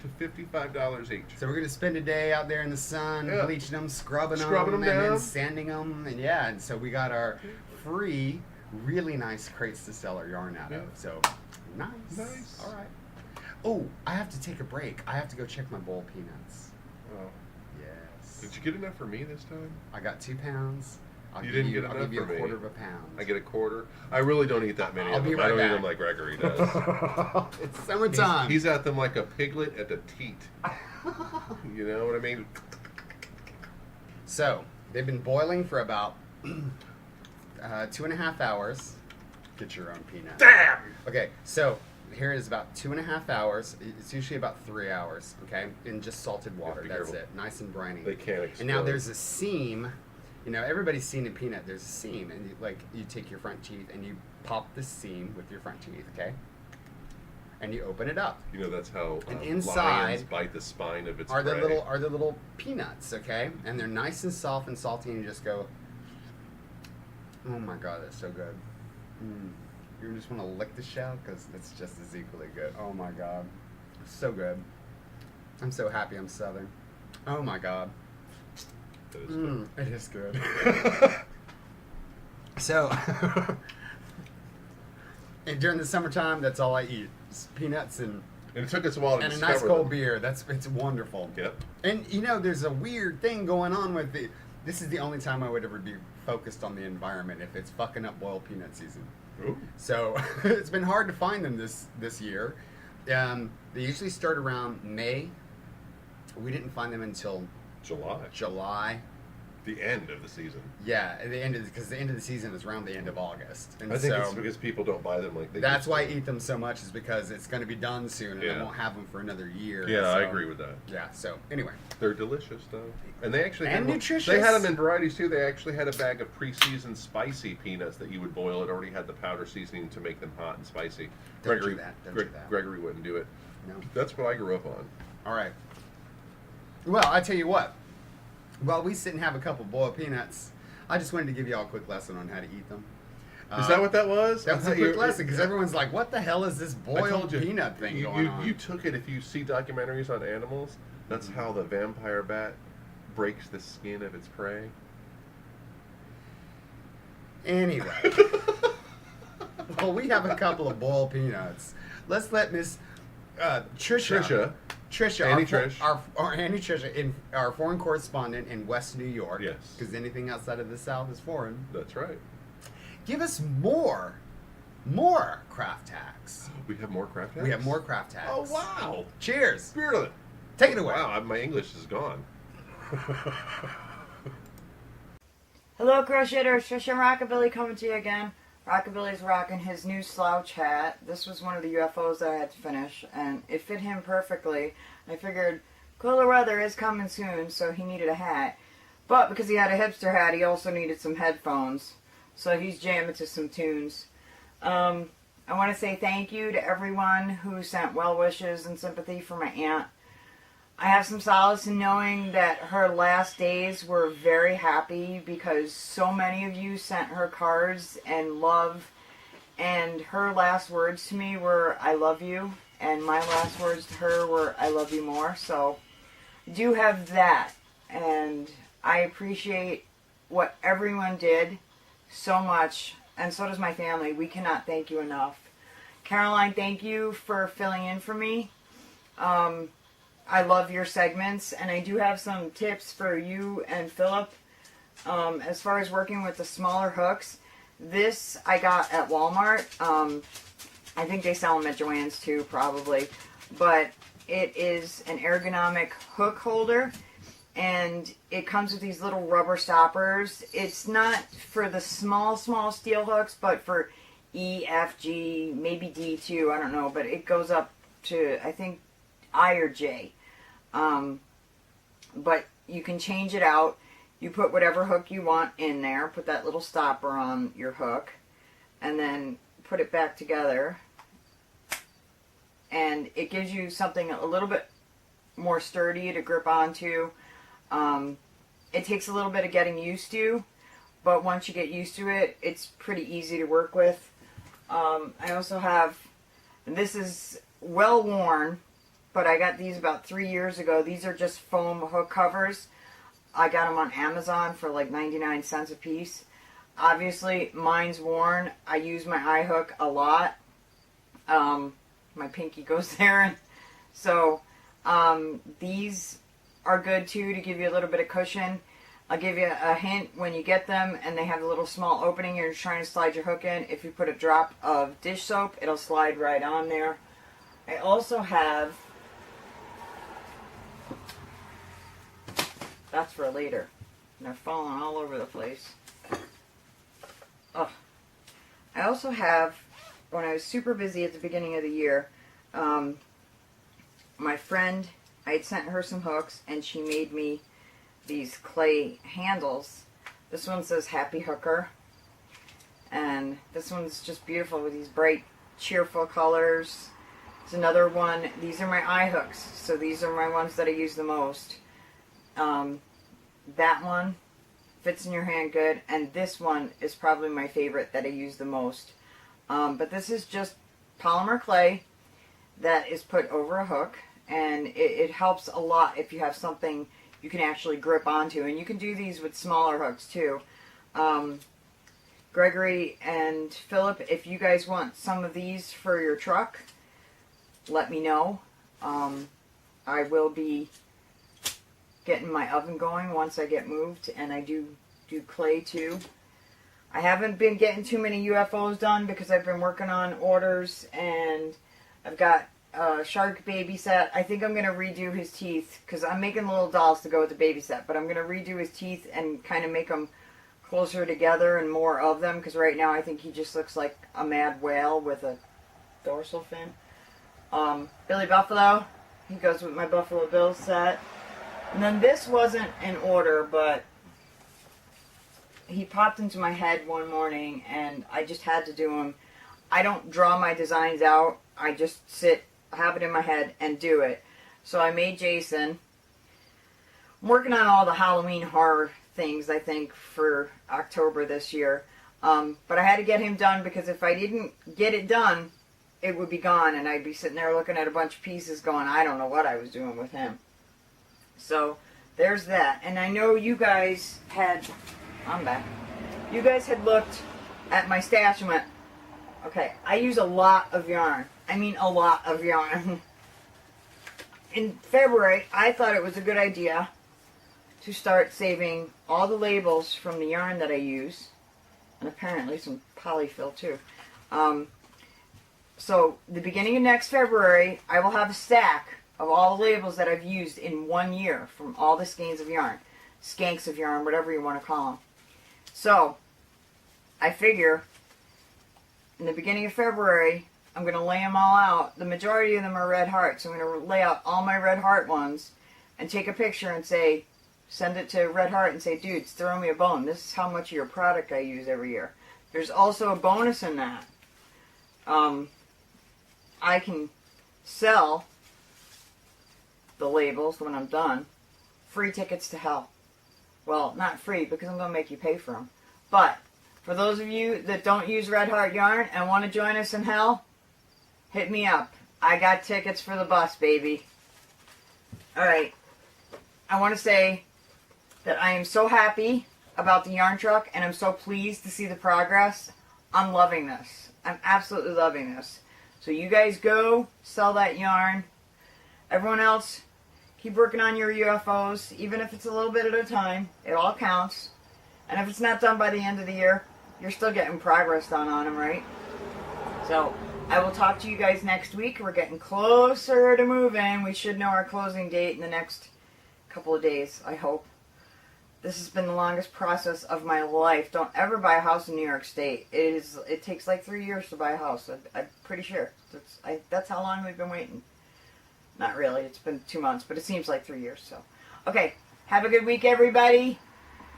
to $55 each. So we're gonna spend a day out there in the sun, Yeah. bleaching them, scrubbing them down, and then sanding them, and so we got our free, really nice crates to sell our yarn out of. So nice. All right. Oh, I have to take a break. I have to go check my bowl of peanuts. Oh. Yes. Did you get enough for me this time? I got 2 pounds. I'll You give didn't get I'll enough give you for a me. quarter of a pound. I get a quarter. I really don't eat that many I'll of be them. right I don't eat back. them like Gregory does. It's summertime. He's at them like a piglet at the teat. You know what I mean? So, they've been boiling for about 2.5 hours. Get your own peanut. Damn! Okay, so here is about 2.5 hours. It's usually about 3 hours, okay? In just salted water. be That's careful. it. Nice and briny. They can't explode. And now there's a seam. You know, everybody's seen a peanut. There's a seam. And you take your front teeth and you pop the seam with your front teeth, okay? And you open it up. You know that's how And lions inside bite the spine of its Are the prey. little peanuts, okay? And they're nice and soft and salty, and you just go, oh my god, that's so good. You just want to lick the shell because it's just as equally good. Oh my god, so good. I'm so happy I'm Southern. Oh my god, That is good. it is good. So, and during the summertime, that's all I eat: is peanuts and it took us a while to a discover nice cold them. beer. It's wonderful. Yep. And you know, there's a weird thing going on with the. This is the only time I would ever be focused on the environment if it's fucking up boiled peanut season. Ooh. So it's been hard to find them this year. They usually start around May. We didn't find them until July. The end of the season. Yeah, at the end because the end of the season is around the end of August, and I think so it's because people don't buy them like they that's used why I to. eat them so much is because it's going to be done soon, and I Yeah. won't have them for another year. Yeah, I so- agree with that. Yeah. So anyway. They're delicious, though. And they actually And had nutritious. They had them in varieties too. They actually had a bag of pre-seasoned spicy peanuts that you would boil. It already had the powder seasoning to make them hot and spicy. Don't do that. Don't do that. Gregory wouldn't do it. No. That's what I grew up on. All right. Well, I tell you what. While we sit and have a couple boiled peanuts, I just wanted to give you all a quick lesson on how to eat them. Is that what that was? That was I a thought quick you- lesson because everyone's like, "What the hell is this I told boiled you, peanut thing you, going you, on?" You took it. If you see documentaries on animals, that's how the vampire bat breaks the skin of its prey. Anyway, well, we have a couple of boiled peanuts. Let's let Miss Trisha, Annie our Annie Trisha, our foreign correspondent in West New York. Yes. Because anything outside of the South is foreign. That's right. Give us more craft hacks. We have more craft hacks? We have more craft hacks. Oh, wow. Cheers. Spirit of it. Take it away. Wow, my English is gone. Hello, crocheters. Trisha and Rockabilly coming to you again. Rockabilly's rocking his new slouch hat. This was one of the UFOs that I had to finish, and it fit him perfectly. I figured cooler weather is coming soon, so he needed a hat. But because he had a hipster hat, he also needed some headphones. So he's jamming to some tunes. I want to say thank you to everyone who sent well wishes and sympathy for my aunt. I have some solace in knowing that her last days were very happy because so many of you sent her cards and love, and her last words to me were, "I love you," and my last words to her were, "I love you more." So I do have that, and I appreciate what everyone did so much, and so does my family. We cannot thank you enough. Caroline, thank you for filling in for me. I love your segments, and I do have some tips for you and Philip. As far as working with the smaller hooks, this I got at Walmart. I think they sell them at Joann's too, probably. But it is an ergonomic hook holder, and it comes with these little rubber stoppers. It's not for the small steel hooks, but for E, F, G, maybe D too, I don't know, but it goes up to, I think, I or J. But you can change it out. You put whatever hook you want in there, put that little stopper on your hook, and then put it back together. And it gives you something a little bit more sturdy to grip onto. It takes a little bit of getting used to, but once you get used to it, it's pretty easy to work with. I also have, and this is well worn, but I got these about 3 years ago. These are just foam hook covers. I got them on Amazon for like 99 cents a piece. Obviously, mine's worn. I use my eye hook a lot. My pinky goes there. And so these are good too to give you a little bit of cushion. I'll give you a hint when you get them and they have a little small opening you're trying to slide your hook in. If you put a drop of dish soap, it'll slide right on there. I also have, that's for later. And they're falling all over the place. Oh. I also have, when I was super busy at the beginning of the year, my friend, I had sent her some hooks and she made me these clay handles. This one says Happy Hooker. And this one's just beautiful with these bright, cheerful colors. There's another one. These are my eye hooks. So these are my ones that I use the most. That one fits in your hand good. And this one is probably my favorite that I use the most. But this is just polymer clay that is put over a hook. And it helps a lot if you have something you can actually grip onto. And you can do these with smaller hooks too. Gregory and Philip, if you guys want some of these for your truck, let me know. I will be getting my oven going once I get moved, and I do clay too. I haven't been getting too many UFOs done because I've been working on orders, and I've got a shark baby set. I think I'm going to redo his teeth because I'm making little dolls to go with the baby set, but I'm going to redo his teeth and kind of make them closer together and more of them, because right now I think he just looks like a mad whale with a dorsal fin. Billy Buffalo, he goes with my Buffalo Bill set. And then this wasn't in order, but he popped into my head one morning and I just had to do him. I don't draw my designs out. I just have it in my head and do it. So I made Jason. I'm working on all the Halloween horror things, I think, for October this year. But I had to get him done because if I didn't get it done, it would be gone and I'd be sitting there looking at a bunch of pieces going, I don't know what I was doing with him. So there's that. And I know you guys had, I'm back. You guys had looked at my stash and went, okay, I use a lot of yarn. I mean a lot of yarn. In February, I thought it was a good idea to start saving all the labels from the yarn that I use, and apparently some polyfill too. So the beginning of next February, I will have a stack of all the labels that I've used in 1 year from all the skeins of yarn, skanks of yarn, whatever you want to call them. So I figure in the beginning of February, I'm going to lay them all out. The majority of them are red hearts. So I'm going to lay out all my red heart ones and take a picture and say, send it to Red Heart and say, dudes, throw me a bone. This is how much of your product I use every year. There's also a bonus in that. I can sell the labels when I'm done. Free tickets to hell. Well, not free because I'm going to make you pay for them. But for those of you that don't use Red Heart yarn and want to join us in hell, hit me up. I got tickets for the bus, baby. Alright. I want to say that I am so happy about the yarn truck and I'm so pleased to see the progress. I'm loving this. I'm absolutely loving this. So you guys go sell that yarn. Everyone else, keep working on your UFOs, even if it's a little bit at a time. It all counts. And if it's not done by the end of the year, you're still getting progress done on them, right? So I will talk to you guys next week. We're getting closer to moving. We should know our closing date in the next couple of days, I hope. This has been the longest process of my life. Don't ever buy a house in New York State. It takes like 3 years to buy a house. I'm pretty sure. That's how long we've been waiting. Not really. It's been 2 months, but it seems like 3 years. So, okay. Have a good week, everybody.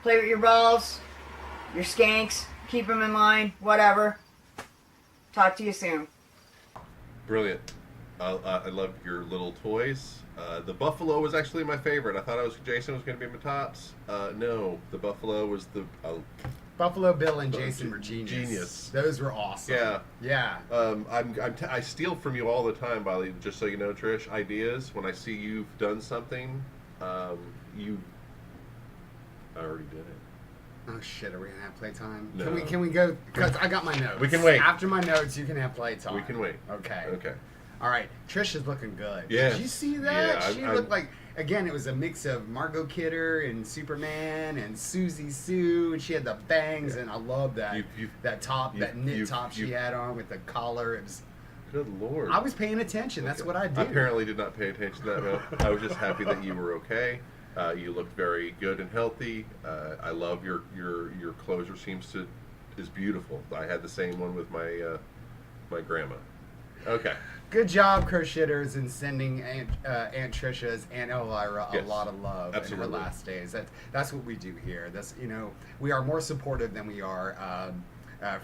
Play with your balls, your skanks. Keep them in line. Whatever. Talk to you soon. Brilliant. I love your little toys. The buffalo was actually my favorite. I thought Jason was going to be my tops. No, the buffalo was the Buffalo Bill and Jason were genius. Those were awesome. Yeah. Yeah. I steal from you all the time, Bali. Just so you know, Trish. Ideas. When I see you've done something, I already did it. Oh shit, are we gonna have playtime? No. Can we go? Because I got my notes. We can wait. After my notes, you can have playtime. We can wait. Okay. Okay. All right. Trish is looking good. Yes. Did you see that? Yeah, She looked like, again, it was a mix of Margot Kidder and Superman and Susie Sue, and she had the bangs, and I love that that top, that knit top she had on with the collar. It was. Good Lord. I was paying attention. That's what I do. I apparently did not pay attention to that, Bill. I was just happy that you were okay. You looked very good and healthy. I love your closure is beautiful. I had the same one with my my grandma. Okay. Good job, crochetters, in sending Aunt Trisha's Aunt Elvira a lot of love in her last days. That's what we do here. That's we are more supportive than we are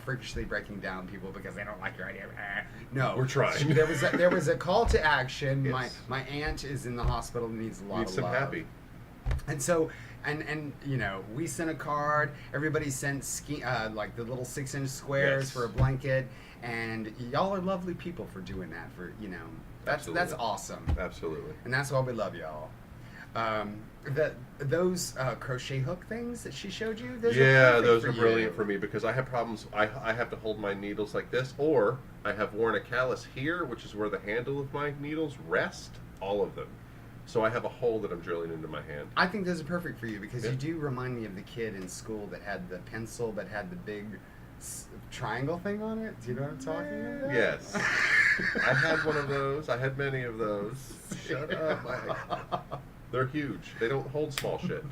freakishly breaking down people because they don't like your idea. No, we're trying. There was a call to action. Yes. My aunt is in the hospital and needs a lot of some love. happy. And so, and we sent a card. Everybody sent like the little 6-inch squares for a blanket, and y'all are lovely people for doing that. That's awesome. Absolutely. And that's why we love y'all. Those crochet hook things that she showed you. Those are brilliant for me because I have problems. I have to hold my needles like this, or I have worn a callus here, which is where the handle of my needles rest. All of them. So I have a hole that I'm drilling into my hand. I think those are perfect for you because you do remind me of the kid in school that had the pencil that had the big triangle thing on it. Do you know what I'm talking about? Yes. I had one of those. I had many of those. Shut up. They're huge. They don't hold small shit.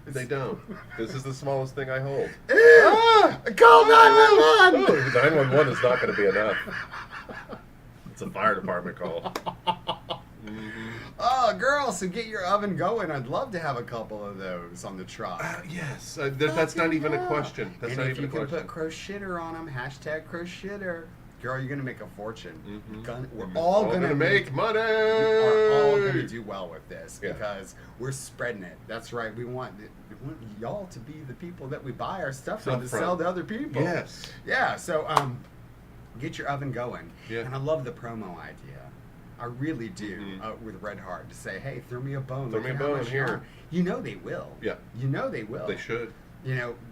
They don't. This is the smallest thing I hold. Call 911! 911 is not going to be enough. It's a fire department call. Oh, girl, so get your oven going. I'd love to have a couple of those on the truck. Yes, that's not even a question. That's and not if even you a can question. put crochetter on them, #crochetter. Girl, you're going to make a fortune. Mm-hmm. We're all going to make money. We are all going to do well with this because we're spreading it. That's right. We want y'all to be the people that we buy our stuff from to sell to other people. Yes. Yeah, so get your oven going. Yeah. And I love the promo idea. I really do with Red Heart to say, hey, throw me a bone. Throw me a bone here. You know they will. Yeah. You know they will. They should.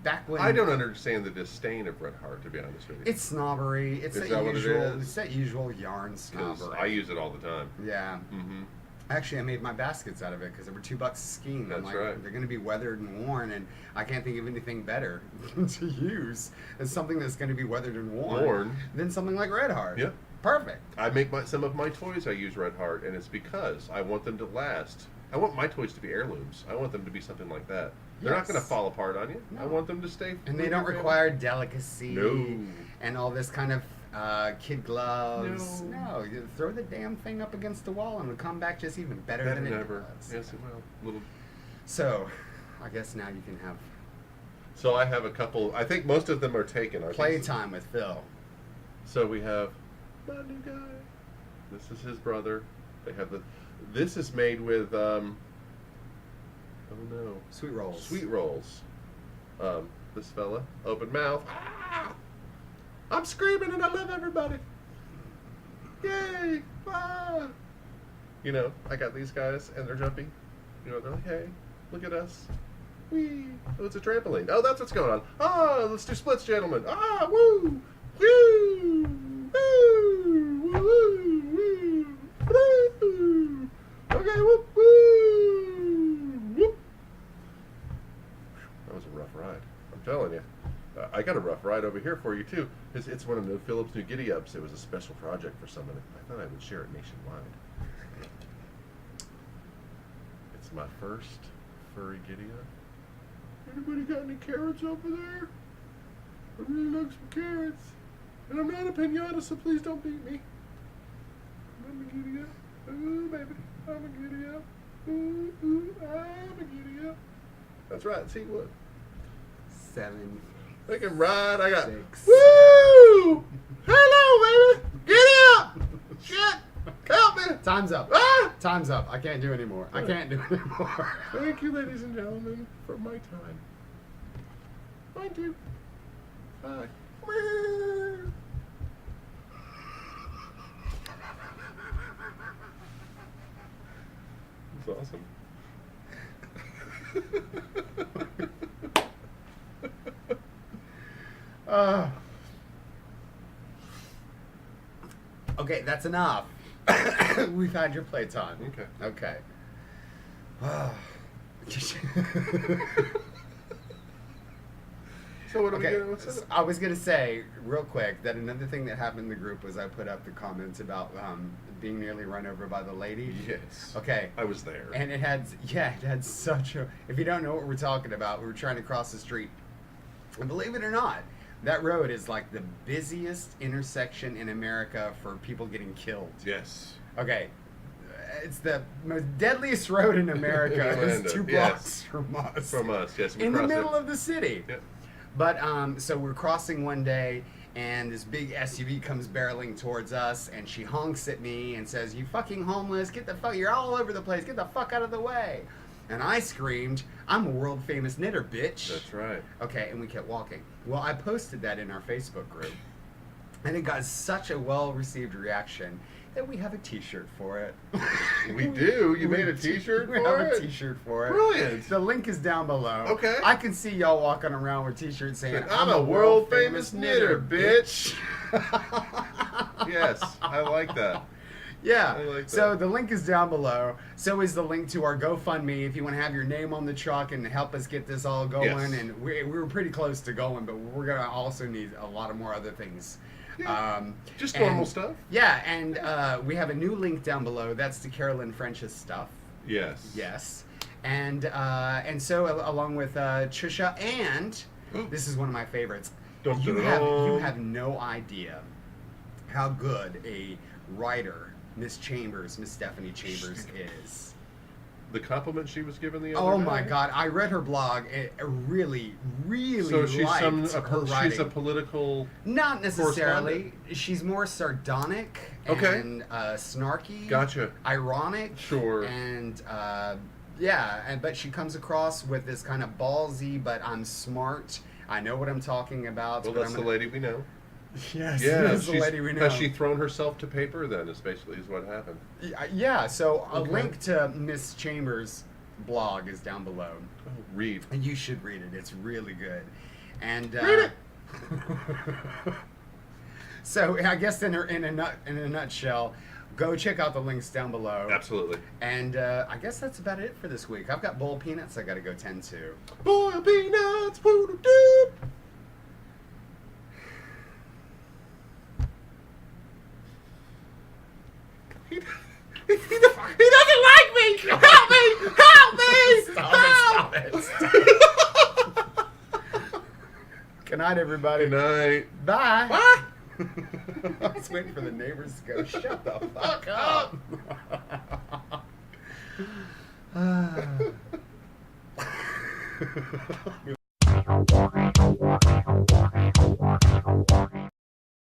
Back when I don't understand the disdain of Red Heart, to be honest with you. it's snobbery. It's Is that that what it usual. is? It's that usual yarn snobbery. I use it all the time. Yeah. Mm-hmm. Actually, I made my baskets out of it because they were $2 a skein. That's right. They're going to be weathered and worn, and I can't think of anything better to use as something that's going to be weathered and worn than something like Red Heart. Yeah. Perfect. I make some of my toys. I use Red Heart, and it's because I want them to last. I want my toys to be heirlooms. I want them to be something like that. They're not going to fall apart on you. No. I want them to stay. And they don't require delicacy No. and all this kind of kid gloves. No, you throw the damn thing up against the wall and it'll come back just even better than it ever. was. Yes, it will. So, I guess now you can have So I have a couple. I think most of them are taken. playtime with Phil. So we have my new guy. This is his brother. They have the. This is made with. Oh no. Sweet rolls. Sweet rolls. This fella, open mouth. Ah! I'm screaming and I love everybody. Yay! Ah! I got these guys and they're jumping. They're like, hey, look at us. Whee! Oh, it's a trampoline. Oh, that's what's going on. Ah, let's do splits, gentlemen. Ah, woo! Woo! Woo! Woo! Woo! Woo! Okay, whoop! Woo! Whoop! That was a rough ride. I'm telling you. I got a rough ride over here for you, too. It's one of the Phillips' new giddy-ups. It was a special project for someone. I thought I would share it nationwide. It's my first furry giddy up. Anybody got any carrots over there? I really like some carrots. And I'm not a pinata, so please don't beat me. I'm a giddy up. Ooh, baby. I'm a giddy up. Ooh, ooh, I'm a giddy up. That's right. See what? 7. I can ride. I got. 6. Woo! Hello, baby. Giddy up. Shit. Help me. Time's up. Ah! Time's up. I can't do anymore. I can't do anymore. Thank you, ladies and gentlemen, for my time. Thank you. Bye. That's awesome. Okay, that's enough. We've had your playtime. Okay. Okay. So what are we Okay, doing? What's I was gonna say real quick that another thing that happened in the group was I put up the comments about being nearly run over by the lady. Yes. Okay. I was there. And it had such a. If you don't know what we're talking about, we were trying to cross the street. And believe it or not, that road is like the busiest intersection in America for people getting killed. Yes. Okay. It's the most deadliest road in America. In It's 2 blocks from us. From us, yes. We In the crossed middle it. of the city. Yep. But so we're crossing one day, and this big SUV comes barreling towards us, and she honks at me and says, "You fucking homeless! Get the fuck! You're all over the place! Get the fuck out of the way!" And I screamed, "I'm a world famous knitter, bitch!" That's right. Okay, and we kept walking. Well, I posted that in our Facebook group, and it got such a well-received reaction that we have a T-shirt for it. We do? You made a T-shirt We for have it? a T-shirt for it. Brilliant. The link is down below. Okay. I can see y'all walking around with T-shirts saying, I'm a world famous knitter, bitch. Yes, I like that. Yeah. I like So that. the link is down below. So is the link to our GoFundMe if you want to have your name on the truck and help us get this all going. Yes. And we were pretty close to going, but we're going to also need a lot of more other things. Yeah. Just and- normal stuff. Yeah, and we have a new link down below. That's to Carolyn French's stuff. Yes. Yes. And so along with Trisha, and this is one of my favorites. Dun, You dun, have dun. no idea how good a writer Miss Stephanie Chambers is. The compliment she was given the other Oh day. my God! I read her blog. It really, really So she's liked her she's writing. a political. Not necessarily. She's more sardonic Okay. and snarky. Gotcha. Ironic. Sure. And but she comes across with this kind of ballsy, but I'm smart. I know what I'm talking about. Well, but that's I'm the lady we know. Yes, Yeah, that's the lady we know. Has she thrown herself to paper? Then is basically what happened. Yeah. So a Okay. link to Miss Chambers' blog is down below. Oh, read. And you should read it. It's really good. And Read it. So I guess in a nutshell, go check out the links down below. Absolutely. And I guess that's about it for this week. I've got boiled peanuts I got to go tend to. Boy, peanuts, poodle doo. He doesn't like me. Help me! Help me! Stop it! Good night, everybody. Good night. Bye. Bye. I was waiting for the neighbors to go, shut the fuck up.